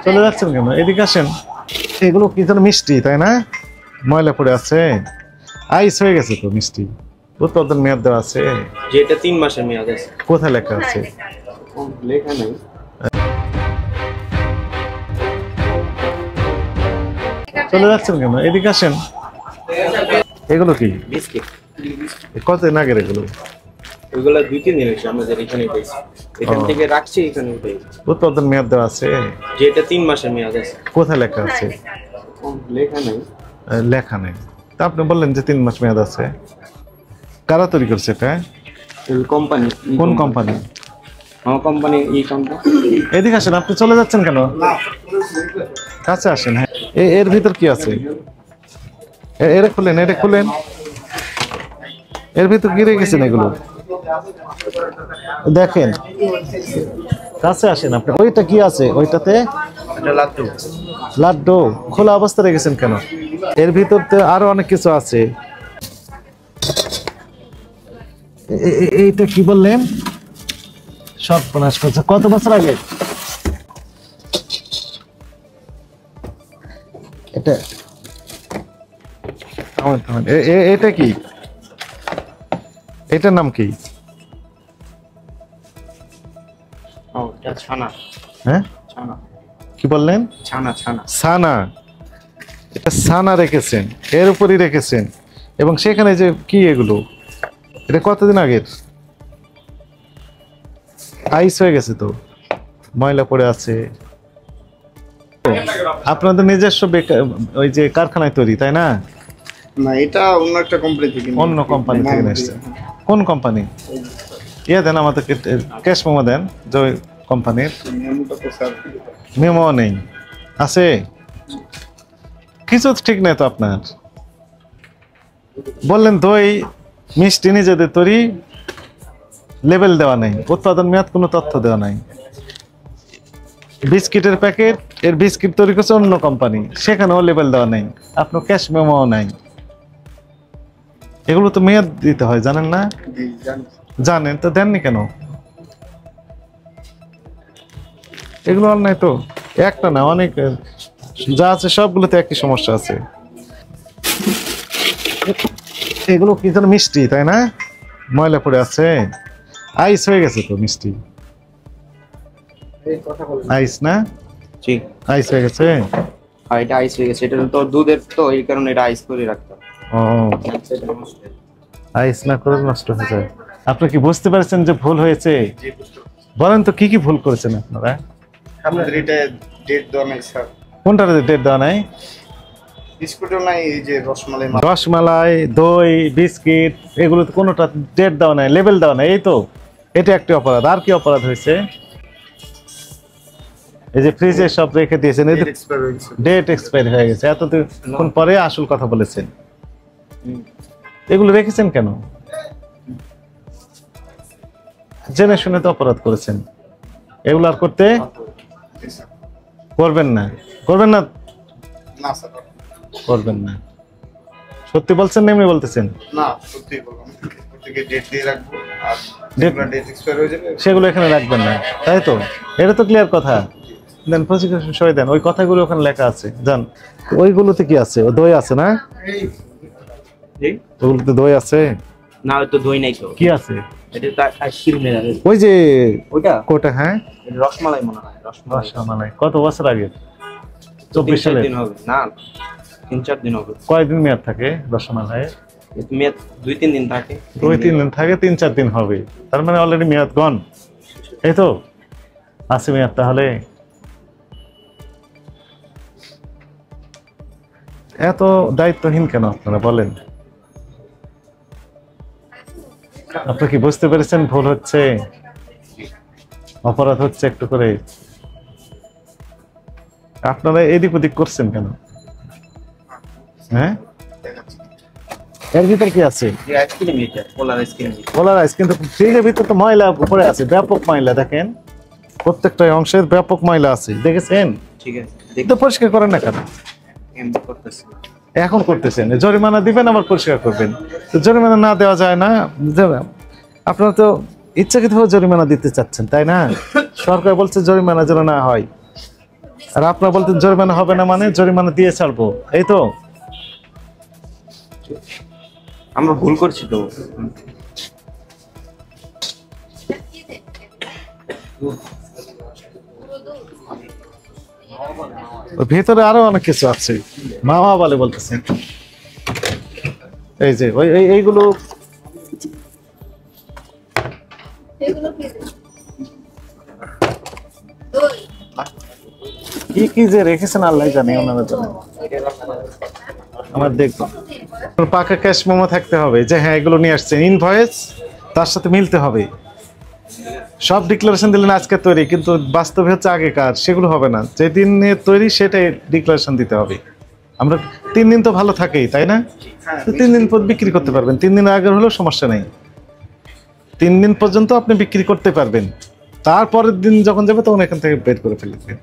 চলে যাচ্ছেন কেন? এদিকে আসেন। এগুলো কি যেন মিষ্টি, তাই না? ময়লা পড়ে আছে, আইস হয়ে গেছে তো মিষ্টি। উৎপাদন মেয়াদ দেওয়া আছে, যেটা 3 মাসের মেয়াদ আছে। কোথায় লেখা আছে? লেখা নাই। চলে যাচ্ছেন কেন? এদিকে আসেন। এগুলো কি? বিস্কিট। কতদিন আগের এগুলো? ওইগুলো 2-3 দিন হয়েছে আমাদের এখানে পেয়েছি। এখান থেকে রাখছি, এখানে পেয়েছি। উৎপাদন মেয়াদ দেওয়া আছে, যেটা 3 মাসের মেয়াদ আছে। কোথায় লেখা আছে? লেখা নাই। লেখা নেই। তা আপনি বললেন যে 3 মাস মেয়াদ আছে। কারা তৈরি করছে এটা? কোম্পানি। কোন কোম্পানি? আমার কোম্পানি, এই কোম্পানি। এদিকে আসেন। আপনি চলে যাচ্ছেন কেন? কাছে আসেন। হ্যাঁ, এর ভিতর কি আছে? এটা খুলেন, এটা খুলেন। এর ভিতর কি রেখেছেন এগুলো? দেখেন, কাছে আসেন আপনি। ওইটা কি আছে ওইটাতে? এটা লাড্ডু। লাড্ডু খোলা অবস্থা রেখেছেন কেন? এর ভিতর তো আরো অনেক কিছু আছে। এইটা কি বললেন? সর্বনাশ করছে। কত বছর আগে এটা? এটা কি? এটার নাম কি? এটা ছানা। হ্যাঁ, ছানা। কি বললেন? ছানা। ছানা। ছানা। এটা ছানা রেখেছেন, এর উপরই রেখেছেন। এবং সেখানে যে কি এগুলো, এটা কতদিন আগের? আইস হয়ে গেছে তো, ময়লা পড়ে আছে। আপনাদের নিজস্ব ওই যে কারখানায় তৈরি, তাই না? না, এটা অন্য একটা কোম্পানি থেকে। অন্য কোম্পানি থেকে এসেছে। কোন কোম্পানি? দেন আমাদেরকে, ক্যাশ মেমো দেন যে ওই কোম্পানির। মেমো নেই, আছে কিছু ঠিক নাই তো আপনার। বললেন দই মিষ্টি নিজেদের তৈরি, লেবেল দেওয়া নেই, উৎপাদন মেয়াদ কোনো তথ্য দেওয়া নাই। বিস্কিটের প্যাকেট, এর বিস্কিট তৈরি করছে অন্য কোম্পানি, সেখানেও লেবেল দেওয়া নেই, আপনার ক্যাশ মেমো নাই। এগুলো তো মেয়াদ দিতে হয়, জানেন না? জানেন তো, দেননি কেন? এগুলো অন্যায় তো। একটা না, অনেক যা আছে সবগুলোতে একই সমস্যা আছে। এগুলো কি যেন মিষ্টি, তাই না? ময়লা পড়ে আছে, আইস হয়ে গেছে তো মিষ্টি। আইস না? জি, আইস হয়ে গেছে। আর এটা আইস হয়ে গেছে। এটা তো দুধের, তো এই কারণে এটা আইস করে রাখতাম। ও, আইস না করে নষ্ট হয়ে যায়। আপনি কি বুঝতে পারছেন যে ভুল হয়েছে? বলেন তো কি কি ভুল করেছেন আপনারা? আমাদের এটা ডেট দেওয়া নাই স্যার। কোনটার ডেট দেওয়া নাই? বিস্কুটও নাই, এই যে রসমালাই। রসমালাই, দই, বিস্কিট, এগুলো তো কোনোটা ডেট দেওয়া নাই, লেবেল দেওয়া নাই। এই তো, এটা একটি অপরাধ। আর কি অপরাধ হয়েছে? এই যে ফ্রিজে সব রেখে দিয়েছেন, ডেট এক্সপায়ার হয়ে গেছে। এতক্ষণ পরে আসল কথা বলেছেন। এগুলো রেখেছেন কেন? জেনে শুনে তো অপরাধ করেছেন। এগুলো আর করবেন না। করবেন না, না স্যার, করবেন না। সত্যি বলছেন না এমনি বলতেছেন? না, সত্যি বললাম। প্রত্যেককে ডেট দিয়ে রাখবো, আর যেগুলো ডেট এক্সপায়ার হয়ে যাবে সেগুলো এখানে রাখবেন না, তাই তো? এটা তো ক্লিয়ার কথা। দেন প্রসিকিউশন সই দেন, ওই কথাগুলো ওখানে লেখা আছে, জান। ওইগুলোতে কি আছে? ও দই আছে না? ওগুলোতে দই আছে না, তো দই নাই তো। কি আছে? এটা তো আইসক্রিম নেই। ওই যে ওইটা কোটা, হ্যাঁ, এটা রসমালাই মনে হয়। রসমালাই কত বছর আগে? 24 সালে দিন হবে না, 3-4 দিন হবে। কয়দিন মেয়াদ থাকে রসমালাই? মেয়াদ 2-3 দিন থাকে। 2-3 দিন থাকে, 3-4 দিন হবে। তার মানে অলরেডি মেয়াদ গন। এই তো আছে মেয়াদ। তাহলে এত দায়িত্বহীন কেন আপনারা, বলেন? আপনি কি বুঝতে পেরেছেন ভুল হচ্ছে, অপরাধ হচ্ছে একটু করে? আপনারা এদিক ওদিক করছেন কেন? হ্যাঁ, এর ভিতর কি আছে? আইসক্রিম, এটা পোলার আইসক্রিম। পোলার আইস, কিন্তু ফ্রিজের ভিতর তো ময়লা উপরে আছে, ব্যাপক ময়লা। দেখেন প্রত্যেকটা অংশের ব্যাপক ময়লা আছে, দেখেছেন? ঠিক আছে, তো পরিষ্কার করেন না কেন? এমনি করতেছি। এখন করতেছেন, জরিমানা দিবেন আবার পরিষ্কার করবেন। তো জরিমানা না দেওয়া যায় না? আপনারা তো ইচ্ছাকৃতভাবে জরিমানা দিতে চাচ্ছেন, তাই না? সরকার বলছে জরিমানা যেন না হয়। আর আপনারা বলতেন জরিমানা হবে না, মানে জরিমানা দিয়ে ছাড়বো, এই তো? আমরা ভুল করছি তো। ওর ভেতরে আরো অনেক কিছু আছে, মামা বলে বলতেছেন। এই যে এইগুলো কি কি যে রেখেছেন আল্লাহ জানে ওনারা জানেন। আমার দেখবো পাকা ক্যাশ মেমো থাকতে হবে যে হ্যাঁ এগুলো নিয়ে আসছেন, ইনভয়েস তার সাথে মিলতে হবে। সব ডিক্লারেশন দিলেন আজকে তৈরি, কিন্তু বাস্তবে হচ্ছে আগেকার, সেগুলো হবে না। যেদিন তৈরি সেটাই ডিক্লারেশন দিতে হবে। আমরা 3 দিন তো ভালো থাকেই, তাই না? 3 দিন পর বিক্রি করতে পারবেন, 3 দিন আগের হলেও সমস্যা নেই। 3 দিন পর্যন্ত আপনি বিক্রি করতে পারবেন, তারপরের দিন যখন যাবে তখন এখান থেকে বের করে ফেলবেন।